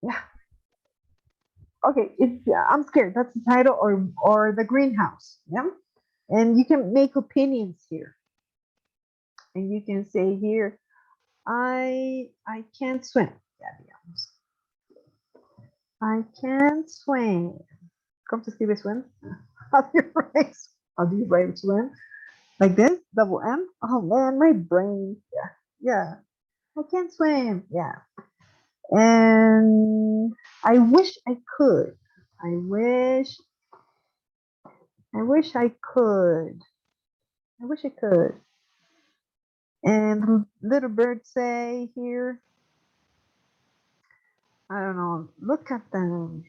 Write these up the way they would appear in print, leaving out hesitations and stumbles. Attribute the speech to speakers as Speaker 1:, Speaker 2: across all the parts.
Speaker 1: Yeah. Okay, it's I'm scared. That's the title, or the greenhouse. Yeah, and you can make opinions here, and you can say here, I can't swim. Yeah, digamos. I can't swim. ¿Cómo se escribe swim? How do you write? How do you write swim? Like this? Double M? Oh man, my brain. Yeah, yeah. I can't swim. Yeah. And I wish I could. I wish. I wish I could. I wish I could. And little bird say here, I don't know. Look at them.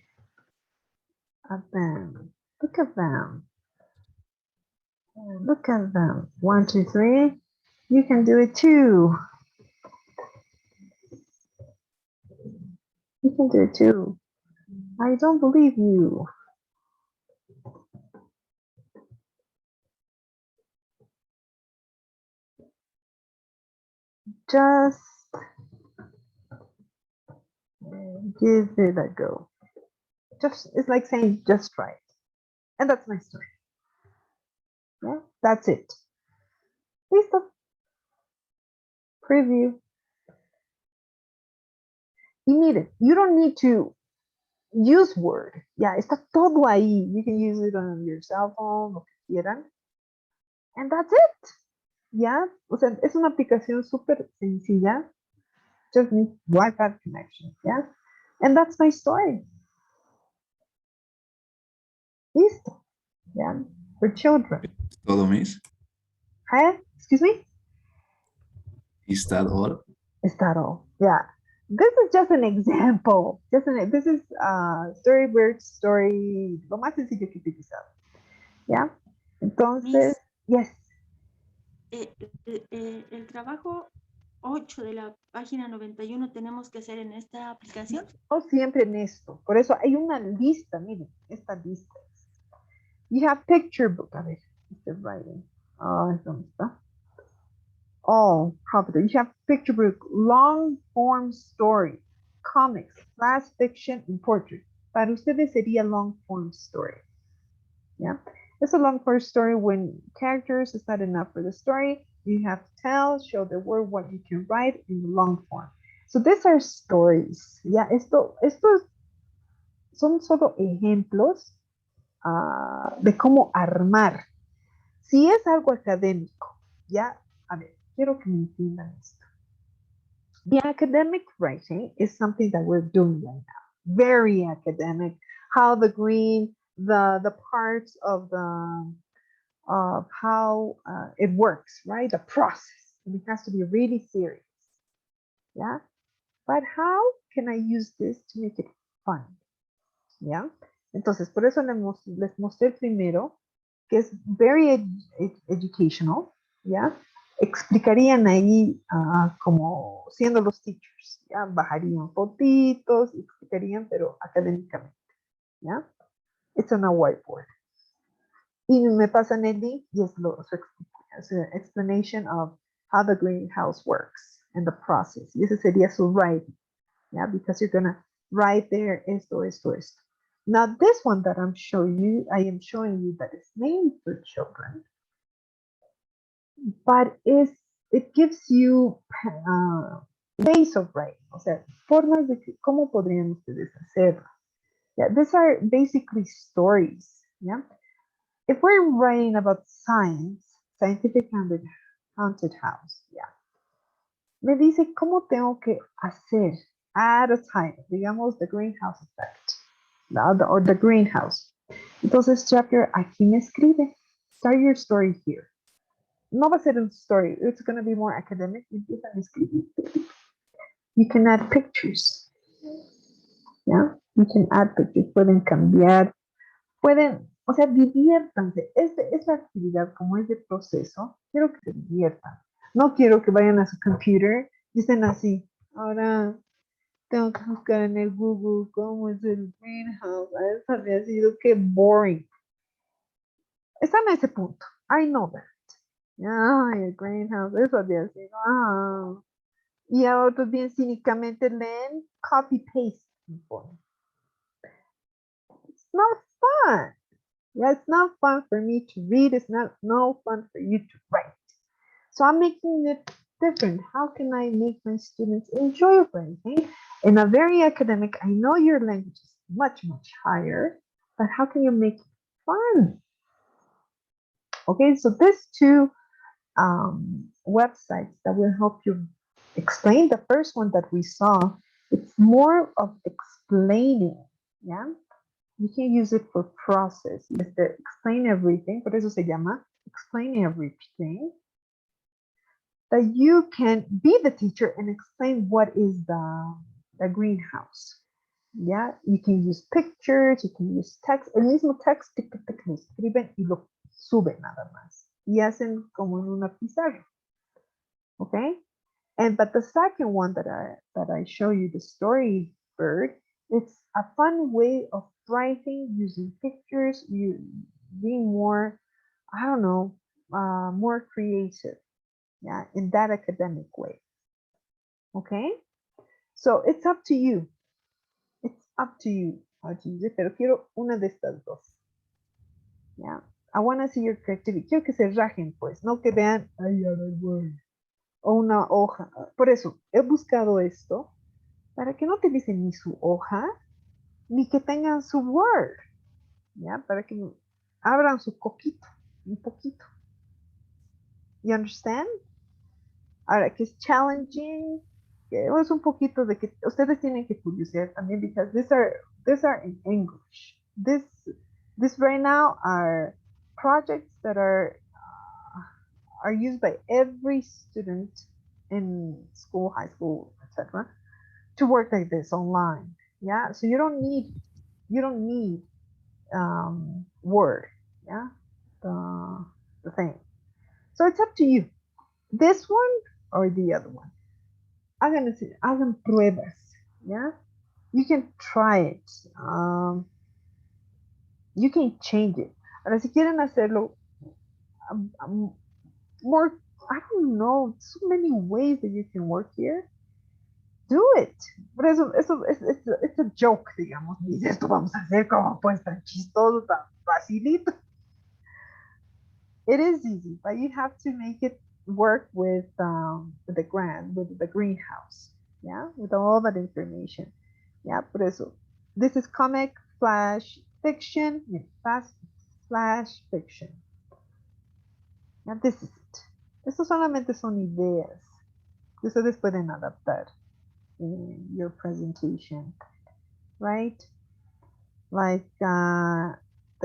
Speaker 1: At them. Look at them. Look at them. 1, 2, 3. You can do it too. You can do it too. I don't believe you. Just give it a go. Just it's like saying just try it. And that's my story. Yeah, that's it. Listo. Preview. Y miren, you don't need to use Word. Ya, está todo ahí. You can use it on your cell phone, lo que quieran. And that's it. Ya, o sea, es una aplicación súper sencilla. Just need Wi-Fi connection. Yeah. And that's my story. Listo. Yeah. For children.
Speaker 2: Todo, Miss.
Speaker 1: Huh? Excuse me?
Speaker 2: Is that all?
Speaker 1: Is that all? Yeah. This is just an example. This is Storyboard story, lo más sencillo que utilizar. ¿Ya? Entonces,
Speaker 3: Miss,
Speaker 1: yes.
Speaker 3: El trabajo 8 de la página 91 tenemos que hacer en esta aplicación.
Speaker 1: No siempre en esto. Por eso hay una lista, miren, esta lista. You have picture book. A ver, estoy writing. ¿Dónde está? Oh, property. You have picture book, long form story, comics, flash fiction, and portrait. Para ustedes sería long form story. Yeah, it's a long form story when characters is not enough for the story. You have to tell, show the word what you can write in the long form. So these are stories. Yeah, estos son solo ejemplos de cómo armar. Si es algo académico, ya, a ver, quiero que me entiendan esto. The academic writing is something that we're doing right now. Very academic. How the green, the parts of how it works, right? The process. And it has to be really serious. Yeah. But how can I use this to make it fun? Yeah. Entonces, por eso les mostré primero que es very educational. Yeah. Explicarían ahí como siendo los teachers, ¿ya? Bajarían fotitos, explicarían, pero académicamente, ¿ya? It's on a whiteboard. Y me pasan el link y es su explanation of how the greenhouse works and the process. Y ese sería su writing, ¿ya? Because you're gonna write there esto. Now this one that I am showing you that is named for children, but it gives you ways of writing, o sea, formas de cómo podrían ustedes hacerlo. Yeah, these are basically stories. Yeah, if we're writing about scientific haunted house, yeah, me dice cómo tengo que hacer, add a title, digamos the greenhouse effect, or the greenhouse. Entonces, chapter, aquí me escribe, start your story here. No va a ser un story, it's going to be more academic. Empiezan a escribir. You can add pictures. Yeah, you can add pictures. Pueden cambiar, o sea, diviértanse. Esta actividad, como es de proceso, quiero que se diviertan. No quiero que vayan a su computer y estén así. Ahora tengo que buscar en el Google cómo es el greenhouse. Eso había sido que boring. Están a ese punto. I know that. Ay, el greenhouse, eso había sido. Y a otros bien cínicamente leen copy paste. important. It's not fun. Yeah, it's not fun for me to read. It's not no fun for you to write. So I'm making it different. How can I make my students enjoy writing in a very academic? I know your language is much, much higher, but how can you make it fun? Okay, so these two websites that will help you explain. The first one that we saw, it's more of explaining. Yeah, you can use it for process. It's the explain everything, por eso se llama explain everything. That you can be the teacher and explain what is the greenhouse. Yeah, you can use pictures, you can use text, el mismo text, lo escriben y lo suben nada más. Y hacen como en una pizarra. Okay? But the second one that I show you, the story bird, it's a fun way of writing using pictures, you being more, I don't know, more creative, yeah, in that academic way. Okay, so it's up to you. It's up to you how to use it, pero quiero una de estas dos. Yeah, I want to see your creativity. Quiero que se rajen, pues, no que vean, ay, o una hoja. Por eso, he buscado esto para que no utilicen ni su hoja, ni que tengan su Word, ¿ya? Para que abran su coquito, un poquito. You understand? Ahora, que es challenging, que es un poquito de que ustedes tienen que curiosear también, because these are in English. This right now are projects that are used by every student in school, high school, etc., to work like this online. Yeah, so you don't need Word. Yeah, the thing. So it's up to you. This one or the other one. Hagan pruebas. Yeah, you can try it. You can change it. Ahora, si quieren hacerlo more, I don't know, so many ways that you can work here. Do it. Por eso, it's a joke, digamos. Dice, esto vamos a hacer como pues tan chistoso, tan facilito. It is easy, but you have to make it work with the greenhouse. Yeah, with all that information. Yeah, por eso. This is comic slash fiction, fast slash fiction. Yeah, this is it. Esto solamente son ideas que ustedes pueden adaptar in your presentation, right? Like the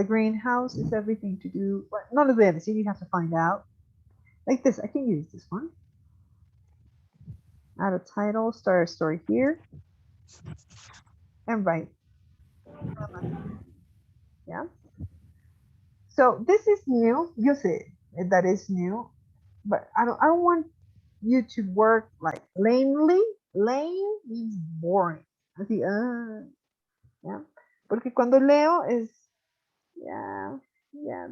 Speaker 1: greenhouse is everything to do. Well, no les voy a decir, you have to find out. Like this, I can use this one. Add a title, start a story here, and write. Yeah. So this is new. You say that is new, but I don't want you to work like lamely. Lame means boring. Así, yeah. Porque cuando leo es, yeah,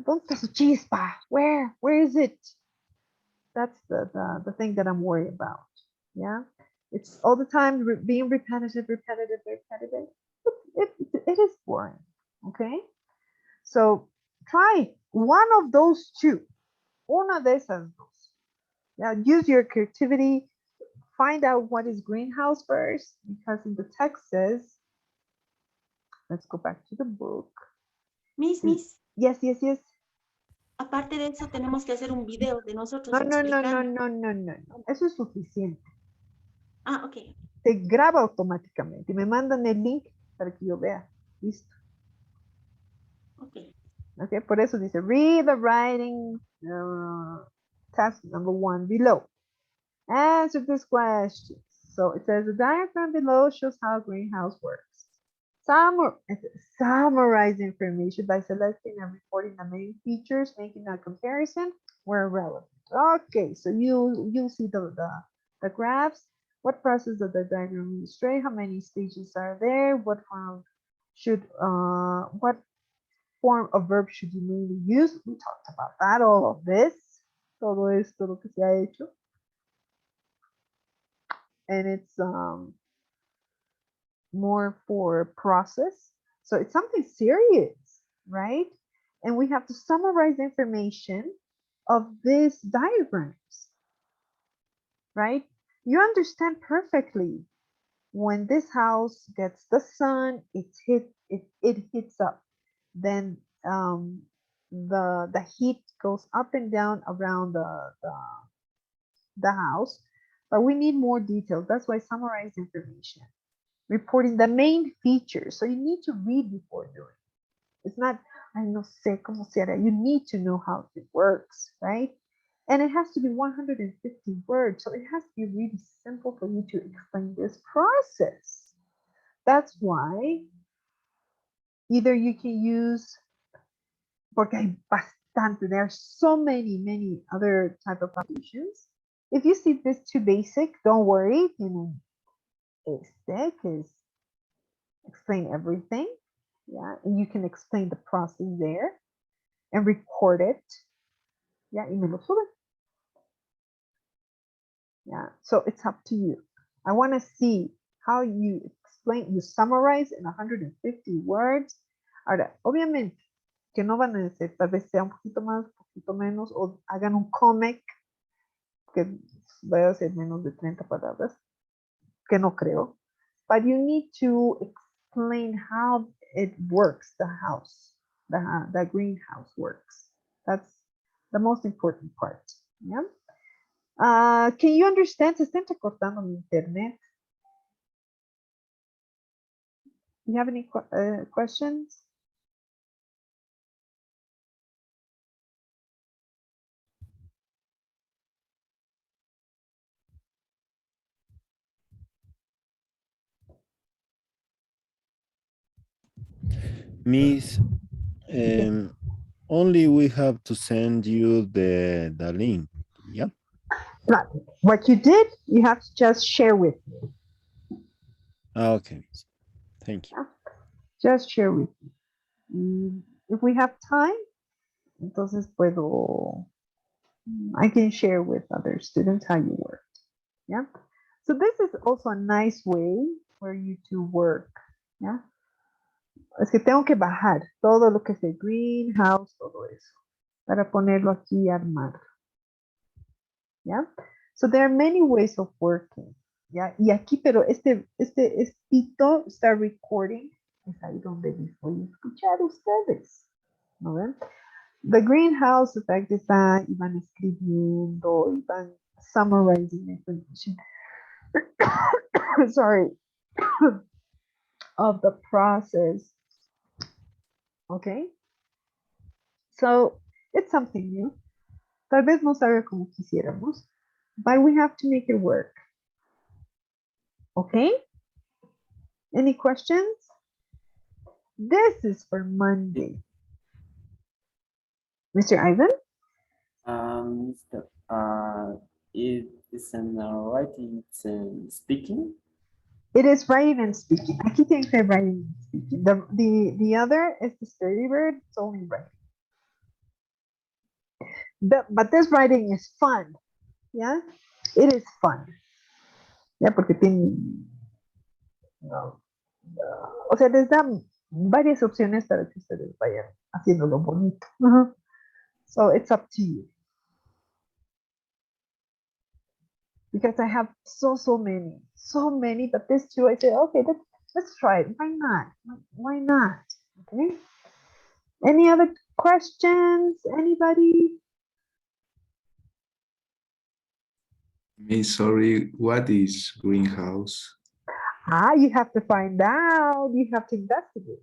Speaker 1: ¿dónde está su chispa? Where is it? That's the thing that I'm worried about. Yeah, it's all the time being repetitive. It is boring. Okay, so try one of those two. Una de esas dos. Yeah, use your creativity. Find out what is greenhouse first, because in the text says, let's go back to the book.
Speaker 3: Miss.
Speaker 1: Yes.
Speaker 3: Aparte de eso, tenemos que hacer un video de nosotros
Speaker 1: No.
Speaker 3: explicando.
Speaker 1: Eso es suficiente.
Speaker 3: Ah, ok.
Speaker 1: Se graba automáticamente y me mandan el link para que yo vea. Listo. Ok, por eso dice, read the writing task number 1 below. Answer this question. So it says the diagram below shows how greenhouse works. Summarize information by selecting and reporting the main features, making a comparison where relevant. Okay, so you see the graphs. What process does the diagram illustrate? How many stages are there? What form of verb should you mainly use? We talked about that, all of this. Todo esto lo que se ha hecho. And it's more for process. So it's something serious, right? And we have to summarize the information of these diagrams, right? You understand perfectly when this house gets the sun, it heats up. Then the heat goes up and down around the house. But we need more details. That's why summarize information. Reporting the main features. So you need to read before doing. It's not, I no sé cómo se hará. You need to know how it works, right? And it has to be 150 words. So it has to be really simple for you to explain this process. That's why either you can use, porque hay bastante, there are so many other type of applications. If you see this too basic, don't worry. Este, que es explain everything. Yeah, and you can explain the process there and record it. Yeah, y me lo sube. Yeah, so it's up to you. I want to see how you explain, you summarize in 150 words. Ahora, obviamente, que no van a decir, tal vez sea un poquito más, un poquito menos, o hagan un cómic que vaya a ser menos de 30 palabras, que no creo. But you need to explain how it works, the house, the greenhouse works. That's the most important part. Yeah. Can you understand? Se está entrecortando mi internet. You have any questions?
Speaker 4: Miss, only we have to send you the link. Yeah.
Speaker 1: Right. What you did, you have to just share with me.
Speaker 4: Okay. Thank you.
Speaker 1: Just share with me. If we have time, entonces puedo, I can share with other students how you work. Yeah. So this is also a nice way for you to work. Yeah. Es que tengo que bajar todo lo que es el greenhouse, todo eso, para ponerlo aquí y armar. Yeah. So there are many ways of working. Yeah. Y aquí, pero este estito está recording. Es ahí donde les voy a escuchar ustedes. ¿No ven? The greenhouse effect está, y van escribiendo, y van summarizing information. Sorry. Of the process. Okay. So it's something new. Tal vez no salga como quisiéramos, but we have to make it work. Okay? Any questions? This is for Monday. Mr. Ivan?
Speaker 5: It isn't writing, it's speaking.
Speaker 1: It is writing and speaking. Aquí tiene que ser writing and speaking. The other is the sturdy bird. It's only writing. But this writing is fun. Yeah? It is fun. Yeah, porque tiene... No, o sea, les dan varias opciones para que ustedes vayan haciéndolo bonito. So it's up to you. Because I have so many, but this two, I said, okay, let's try it. Why not? Why not? Okay. Any other questions? Anybody?
Speaker 2: Miss, sorry, what is greenhouse?
Speaker 1: You have to find out. You have to investigate.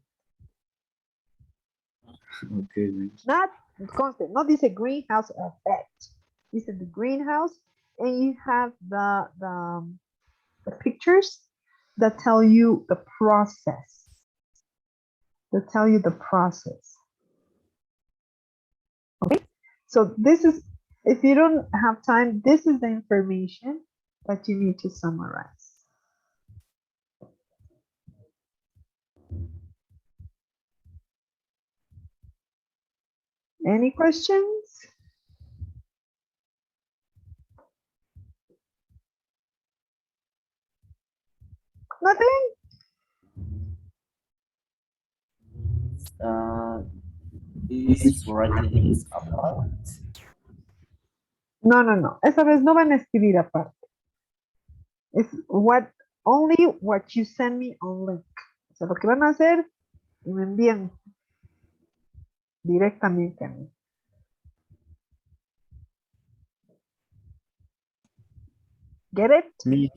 Speaker 2: Okay, miss.
Speaker 1: Not constant. Not this a greenhouse effect. This is the greenhouse, and you have the pictures that tell you the process. That tell you the process. Okay, so this is, if you don't have time, this is the information that you need to summarize. Any questions? Nothing?
Speaker 5: is writing is about.
Speaker 1: No, no, no. Esa vez no van a escribir aparte. Es only what you send me on link. O sea, lo que van a hacer y me envían directamente a mí. Get it?
Speaker 4: Me,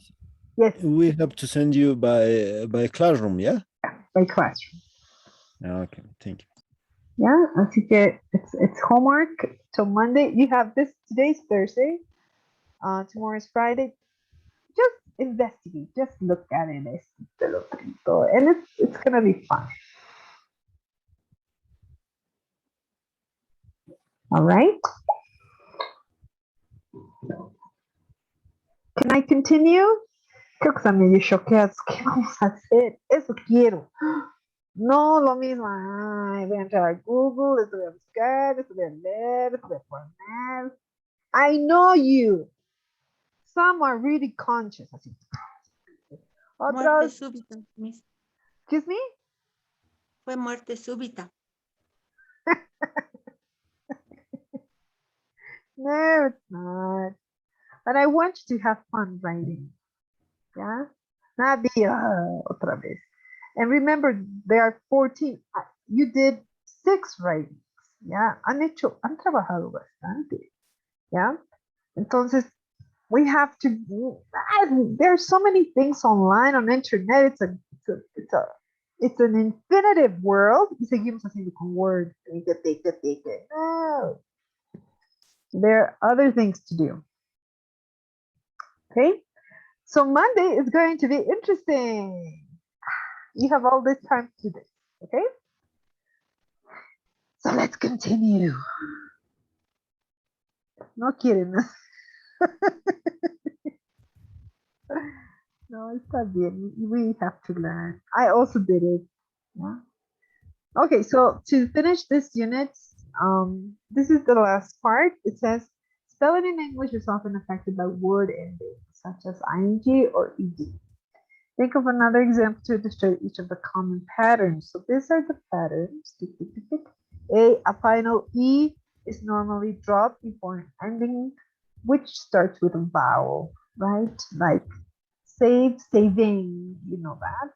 Speaker 1: Yes,
Speaker 4: we have to send you by Classroom, yeah?
Speaker 1: by classroom.
Speaker 4: Okay, thank you.
Speaker 1: Yeah, así que it's homework till Monday. You have this, today's Thursday. Tomorrow is Friday. Just investigate, just look at it. And it's gonna be fun. All right. Can I continue? Creo que están medio choqueados. ¿Qué vamos a hacer? Eso quiero. No, lo mismo. Ay, voy a entrar a Google, esto voy a buscar, esto voy a leer, esto voy a poner. I know you. Some are really conscious. Así.
Speaker 3: Muerte
Speaker 1: Otros,
Speaker 3: súbita, Miss.
Speaker 1: excuse me?
Speaker 3: Fue muerte súbita.
Speaker 1: No, it's not. But I want you to have fun writing. Yeah? Not be otra vez. And remember, there are 14. You did 6 writings. Yeah? Han trabajado bastante. Yeah? Entonces, we have to, there are so many things online on internet. It's an infinitive world. Y seguimos haciendo con Word. No. There are other things to do. Okay? So Monday is going to be interesting. You have all this time to do this. Okay? So let's continue. No quieren. No, está bien. We have to learn. I also did it. Yeah. Okay, so to finish this unit, this is the last part. It says spelling in English is often affected by word endings such as ing or ed. Think of another example to illustrate each of the common patterns. So these are the patterns. A final E is normally dropped before an ending, which starts with a vowel, right? Like save, saving, you know that.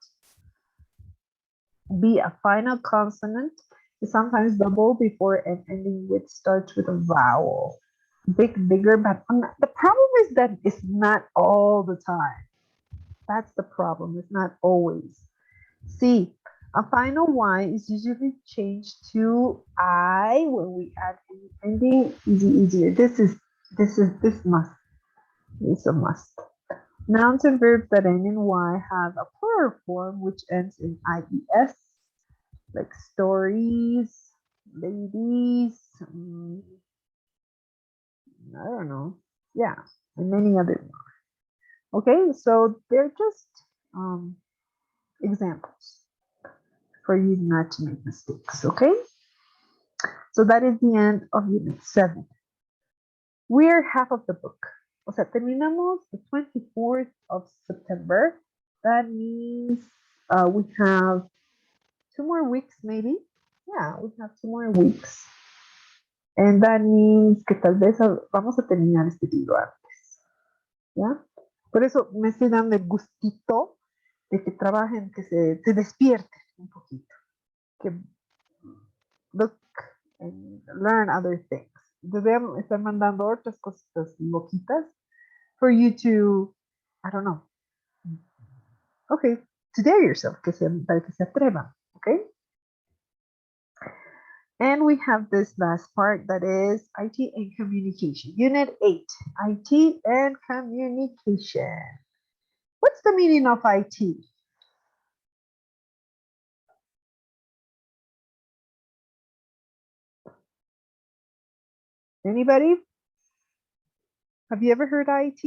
Speaker 1: B, a final consonant is sometimes double before an ending which starts with a vowel. Bigger, but the problem is that it's not all the time. That's the problem. It's not always. C, a final Y is usually changed to I when we add an ending. Easier. This must. It's a must. Nouns and verbs that end in Y have a plural form which ends in IES, like stories, ladies, I don't know. Yeah, and many others. Okay, so they're just examples for you not to make mistakes, okay? So that is the end of Unit 7. We're half of the book. O sea, terminamos the 24th of September. That means we have 2 more weeks, maybe. Yeah, we have 2 more weeks. And that means que tal vez vamos a terminar este libro antes. ¿Ya? Por eso me estoy dando el gustito de que trabajen, que se despierten un poquito. Que look and learn other things. Debemos estar mandando otras cositas loquitas for you to, I don't know. Okay, to dare yourself, para que se atrevan, okay? And we have this last part that is IT and communication. Unit 8, IT and communication. What's the meaning of IT? Anybody? Have you ever heard IT?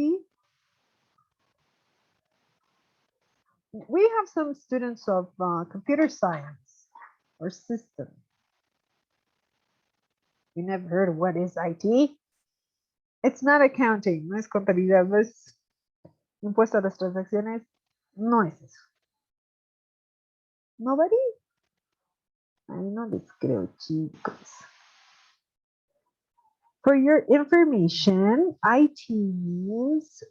Speaker 1: We have some students of computer science or system. You never heard of what is IT? It's not accounting, no es contabilidad, no es impuesto a las transacciones, no es eso. Nobody? Ahí no les creo, chicos. For your information, iTunes,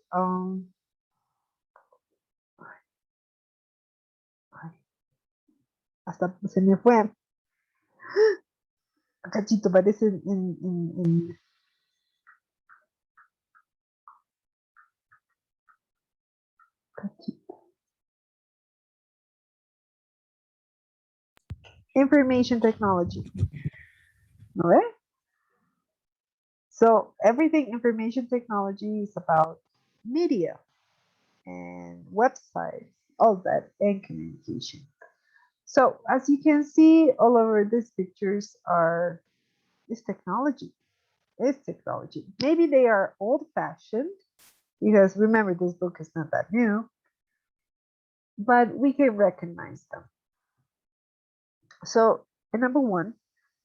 Speaker 1: hasta se me fue. Cachito, parece en cachito. Information technology. ¿No ve? So everything information technology is about media and websites, all that, and communication. So as you can see, all over these pictures are is technology. Is technology. Maybe they are old-fashioned because remember this book is not that new, but we can recognize them. So, and number one,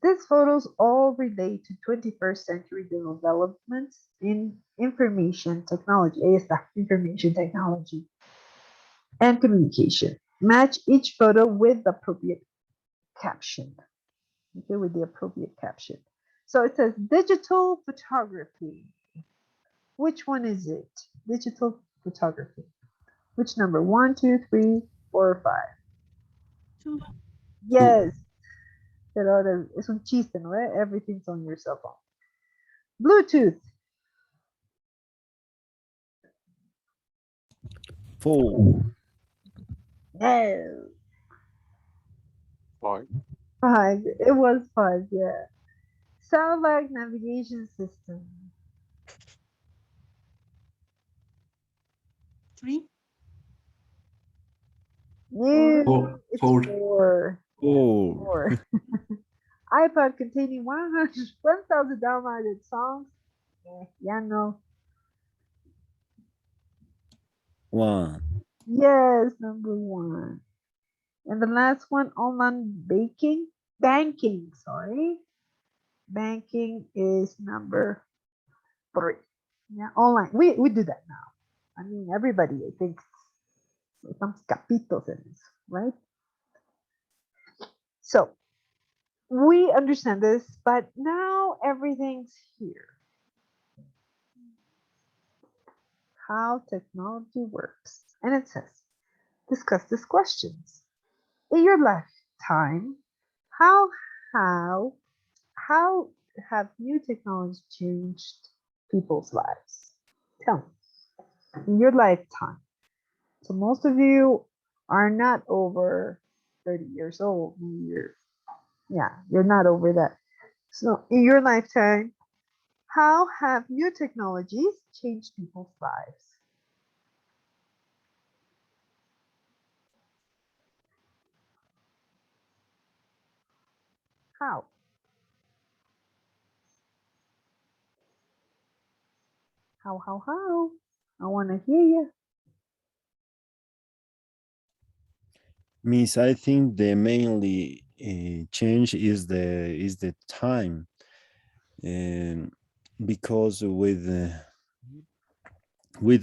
Speaker 1: these photos all relate to 21st century developments in information technology. Ahí está, information technology and communication. Match each photo with the appropriate caption. Okay, with the appropriate caption. So it says digital photography. Which one is it? Digital photography. Which number? 1, 2, 3, 4, or 5?
Speaker 3: 2.
Speaker 1: Yes. Pero ahora es un chiste, ¿no? Everything's on your cell phone. Bluetooth.
Speaker 4: 4.
Speaker 1: No.
Speaker 5: 5.
Speaker 1: 5. It was 5, yeah. Satellite navigation system.
Speaker 3: 3.
Speaker 1: No, it's
Speaker 2: Four.
Speaker 1: 4.
Speaker 4: 4.
Speaker 1: 4. iPod containing 1,000 downloaded songs. Yeah, no.
Speaker 4: 1.
Speaker 1: Yes, number 1. And the last one, online banking, sorry. Banking is number 3. Yeah, online. We do that now. I mean, everybody, I think, some capitos in this, right? So we understand this, but now everything's here. How technology works. And it says, discuss these questions. In your lifetime, how how how have new technology changed people's lives? Tell me, in your lifetime. So most of you are not over 30 years old. You're not over that. So in your lifetime, how have new technologies changed people's lives? How? How? I want to hear you.
Speaker 4: Miss, I think the mainly change is the time, and because with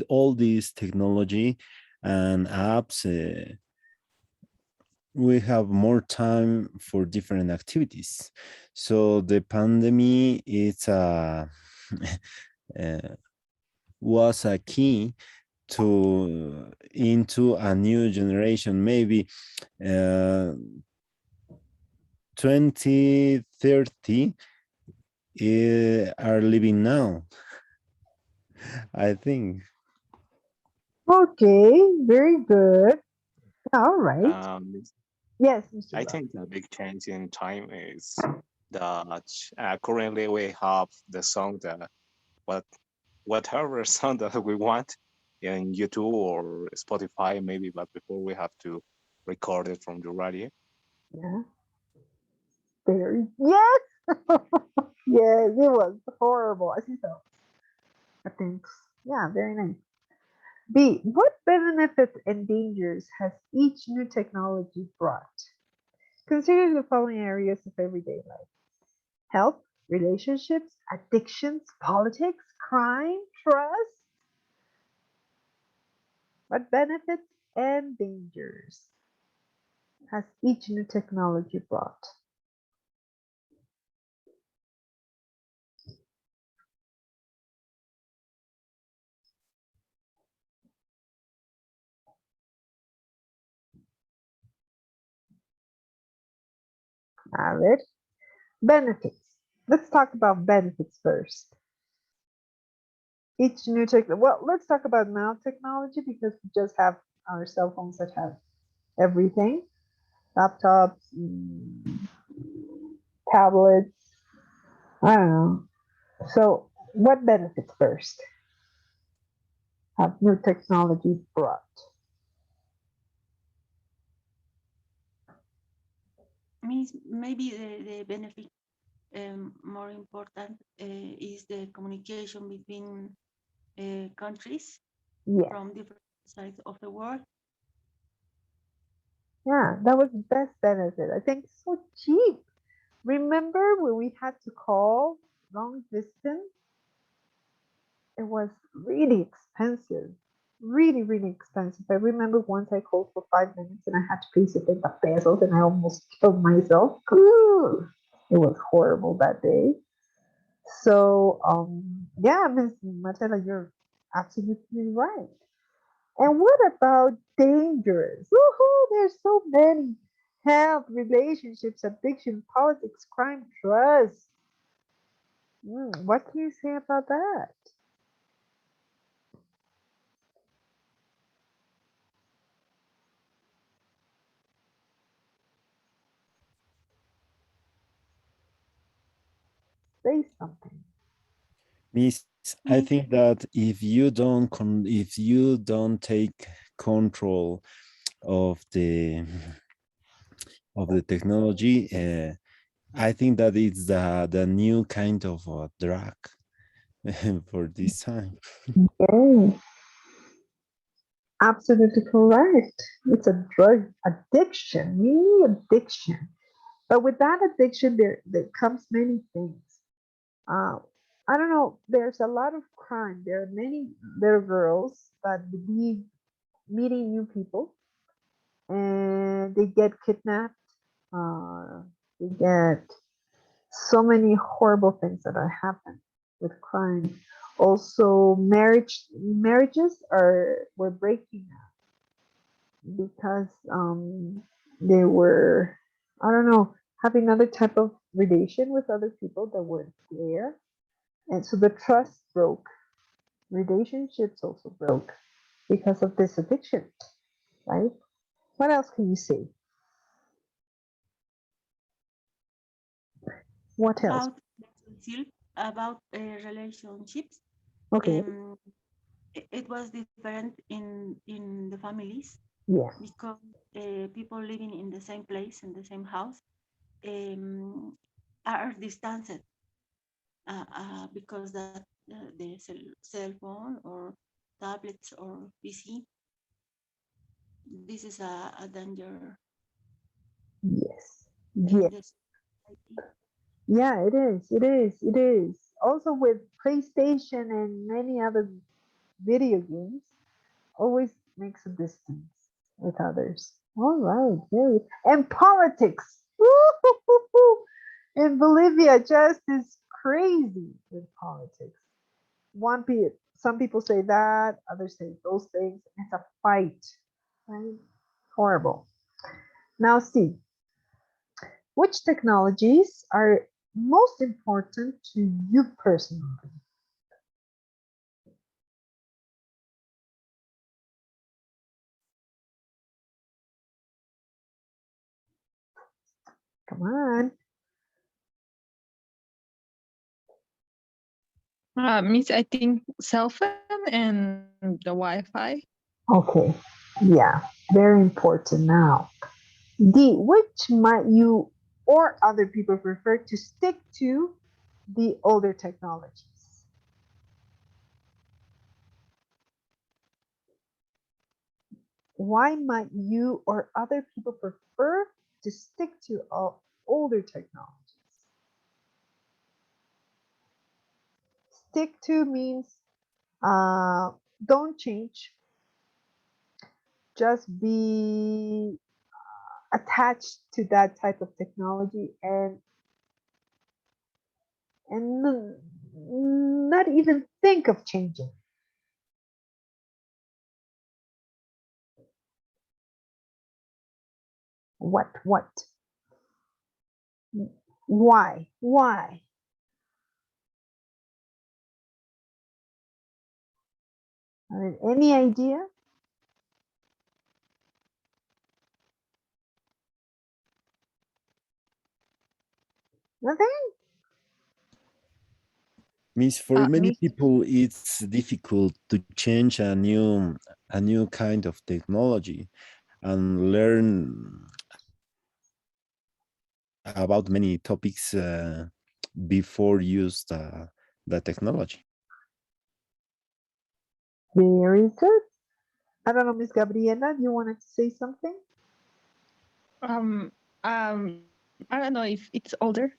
Speaker 4: all this technology and apps, we have more time for different activities. So the pandemic is uh, was a key to into a new generation, maybe 2030 are living now, I think.
Speaker 1: Okay, very good. All right. Yes, Mr.
Speaker 5: I
Speaker 1: Rob.
Speaker 5: think the big change in time is that currently we have the song that whatever song that we want in YouTube or Spotify maybe, but before we have to record it from the radio.
Speaker 1: Yeah. Very. Yes. Yes, it was horrible. I think so. I think. Yeah, very nice. B. What benefits and dangers has each new technology brought? Consider the following areas of everyday life: health, relationships, addictions, politics, crime, trust. What benefits and dangers has each new technology brought? A ver, benefits. Let's talk about benefits first. Each new well, let's talk about now technology because we just have our cell phones that have everything, laptops, tablets. I don't know. So, what benefits first have new technology brought?
Speaker 3: Means maybe the benefit more important is the communication between countries
Speaker 1: Yeah,
Speaker 3: from different sides of the world.
Speaker 1: yeah, that was the best benefit. I think so cheap. Remember when we had to call long distance? It was really expensive. Really, really expensive. I remember once I called for 5 minutes and I had to pay 70 pesos and I almost killed myself. Ooh, it was horrible that day. So, yeah, Ms. Marcela, you're absolutely right. And what about dangerous? Woohoo, there's so many. Health, relationships, addiction, politics, crime, trust. What can you say about that? Say something.
Speaker 4: Miss, I think that if you don't take control of the technology, I think that it's the new kind of drug for this time.
Speaker 1: Yes, absolutely correct. It's a drug addiction, really addiction. But with that addiction, there comes many things. Uh, I don't know. There's a lot of crime. There are many little girls that believe meeting new people, and they get kidnapped. They get so many horrible things that are happening with crime. Also, marriages are were breaking because they were, I don't know, having other type of relation with other people that weren't there, and so the trust broke. Relationships also broke because of this addiction, right? What else can you say? What else?
Speaker 3: About about relationships.
Speaker 1: Okay.
Speaker 3: It was different in the families
Speaker 1: Yeah.
Speaker 3: because people living in the same place in the same house um, are distanced because that the cell phone or tablets or PC. This is a danger
Speaker 1: Yes.
Speaker 3: in
Speaker 1: Yes.
Speaker 3: this.
Speaker 1: Yeah, it is. It is. It is. Also with PlayStation and many other video games, always makes a distance with others. All right, very and politics. Woo-hoo-hoo-hoo. In Bolivia, just is crazy with politics. Some people say that, others say those things. It's a fight, right? Horrible. Now, see, which technologies are most important to you personally? Come on.
Speaker 6: Miss, I think cell phone and the Wi-Fi.
Speaker 1: Okay. Yeah, very important now. D, which might you or other people prefer to stick to the older technologies? Why might you or other people prefer to stick to older technologies? Stick to means uh, don't change, just be attached to that type of technology and not even think of changing. What? Why? Why? I mean, any idea? Nothing?
Speaker 4: Means for many
Speaker 6: Me.
Speaker 4: people, it's difficult to change a new kind of technology and learn about many topics before use the technology.
Speaker 1: Very good. I don't know, Miss Gabriela, you wanted to say something?
Speaker 6: I don't know if it's older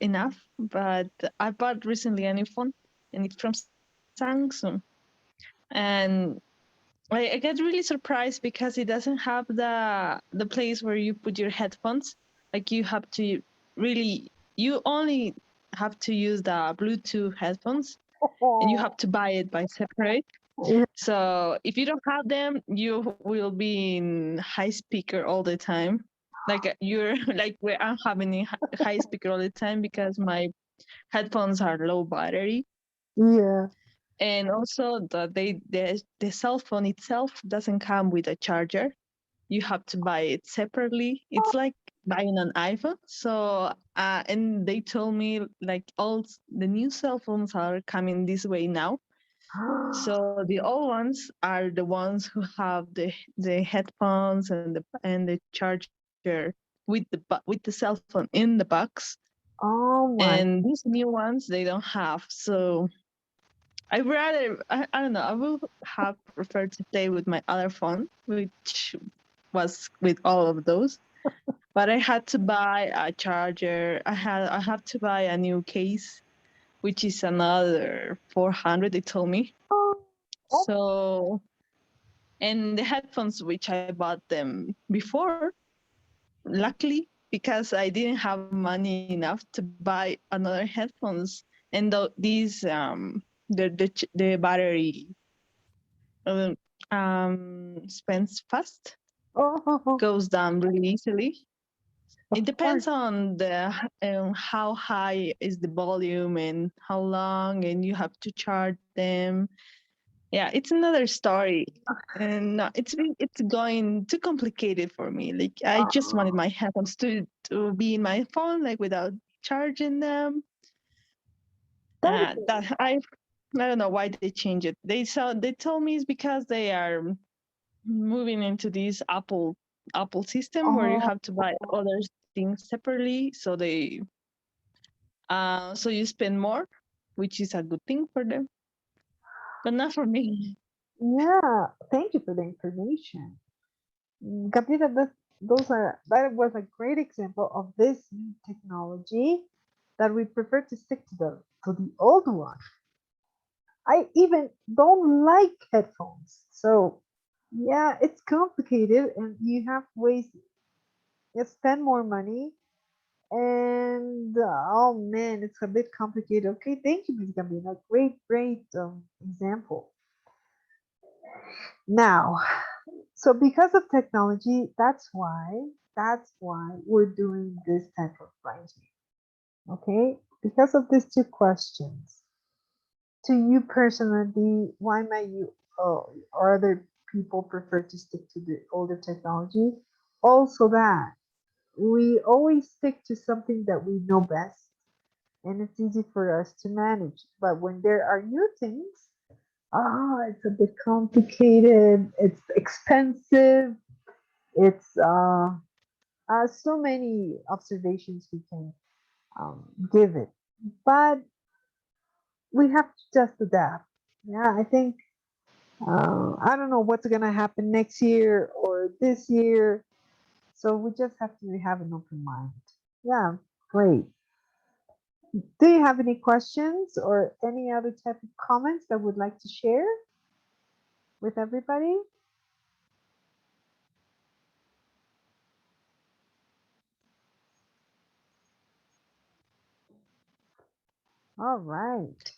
Speaker 6: enough, but I bought recently a new phone, and it's from Samsung, and I get really surprised because it doesn't have the place where you put your headphones. Like you have to really, you only have to use the Bluetooth headphones, and you have to buy it by separate.
Speaker 1: Yeah.
Speaker 6: So if you don't have them, you will be in high speaker all the time. Like you're like where I'm having a high speaker all the time because my headphones are low battery,
Speaker 1: Yeah.
Speaker 6: and also the cell phone itself doesn't come with a charger. You have to buy it separately. It's like buying an iPhone. So and they told me like all the new cell phones are coming this way now. So the old ones are the ones who have the headphones and the charger with the cell phone in the box.
Speaker 1: Oh my.
Speaker 6: And these new ones they don't have. So I don't know, I would have preferred to stay with my other phone, which was with all of those. But I had to buy a charger. I have to buy a new case, which is another 400. They told me.
Speaker 1: Oh,
Speaker 6: So, and the headphones, which I bought them before, luckily, because I didn't have money enough to buy another headphones, and these the battery spends fast,
Speaker 1: oh,
Speaker 6: goes down really easily. It
Speaker 1: of
Speaker 6: depends
Speaker 1: course.
Speaker 6: on the how high is the volume and how long, and you have to charge them. Yeah, it's another story, and it's going too complicated for me. Like I just wanted
Speaker 1: Oh,
Speaker 6: my headphones to be in my phone, like without charging them.
Speaker 1: that
Speaker 6: That I don't know why they changed it. They told me it's because they are moving into this Apple system where you
Speaker 1: oh,
Speaker 6: have to buy other things separately. So you spend more, which is a good thing for them, but not for me.
Speaker 1: yeah. Thank you for the information. Gabriela, that was a great example of this new technology that we prefer to stick to the old one. I even don't like headphones. So yeah, it's complicated and you have ways to spend more money. And oh man, it's a bit complicated. Okay, thank you, Ms. Gambina. Great example. Now, so because of technology, that's why we're doing this type of writing. Okay, because of these two questions. To you personally, why might you or other people prefer to stick to the older technology? Also, that we always stick to something that we know best and it's easy for us to manage. But when there are new things, it's a bit complicated, it's expensive, it's so many observations we can give it. But we have to just adapt. Yeah, I think I don't know what's gonna happen next year or this year, so we just have to have an open mind. Yeah, great. Do you have any questions or any other type of comments that would like to share with everybody? All right.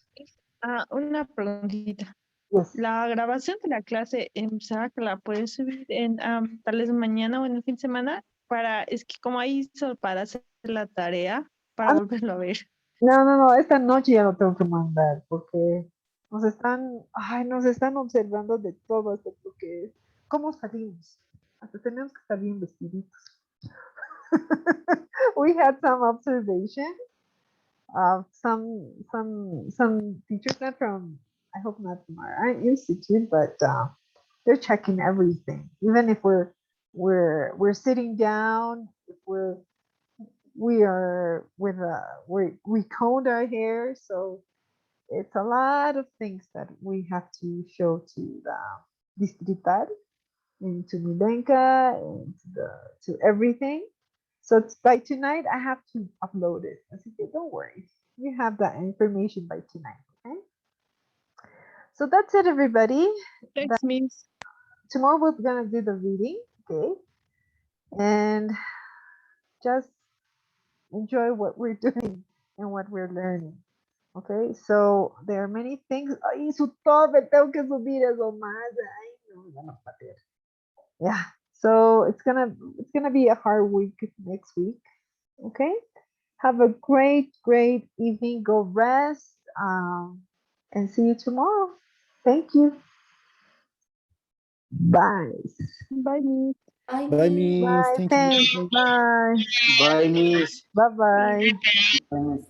Speaker 6: Una preguntita.
Speaker 1: Yes.
Speaker 6: La grabación de la clase, ¿será que la puedes subir en tal vez mañana o en el fin de semana? Es que como ahí para hacer la tarea para volverlo a ver.
Speaker 1: No, esta noche ya lo tengo que mandar porque nos están observando de todo esto porque ¿cómo salimos? Hasta tenemos que estar bien vestiditos. We had some observation of some teachers, not from, I hope not from our institute, but they're checking everything. Even if we're sitting down, if we are with we combed our hair, so it's a lot of things that we have to show to the distrital and to Milenka and to everything. So by tonight, I have to upload it. Así que don't worry. You have that information by tonight, okay? So that's it, everybody.
Speaker 6: Thanks, Miss.
Speaker 1: Tomorrow we're gonna do the reading, okay? And just enjoy what we're doing and what we're learning. Okay, so there are many things. Ay, su tope, tengo que subir eso más. Ay, no, ya no patear. Yeah, so it's gonna be a hard week next week. Okay, have a great evening. Go rest, and see you tomorrow. Thank you. Bye.
Speaker 6: Bye, Miss.
Speaker 4: Bye, Miss.
Speaker 1: Bye.
Speaker 4: Thank you.
Speaker 1: Thanks. Bye.
Speaker 7: Bye, Miss.
Speaker 1: Bye. Bye.
Speaker 7: Bye, Miss.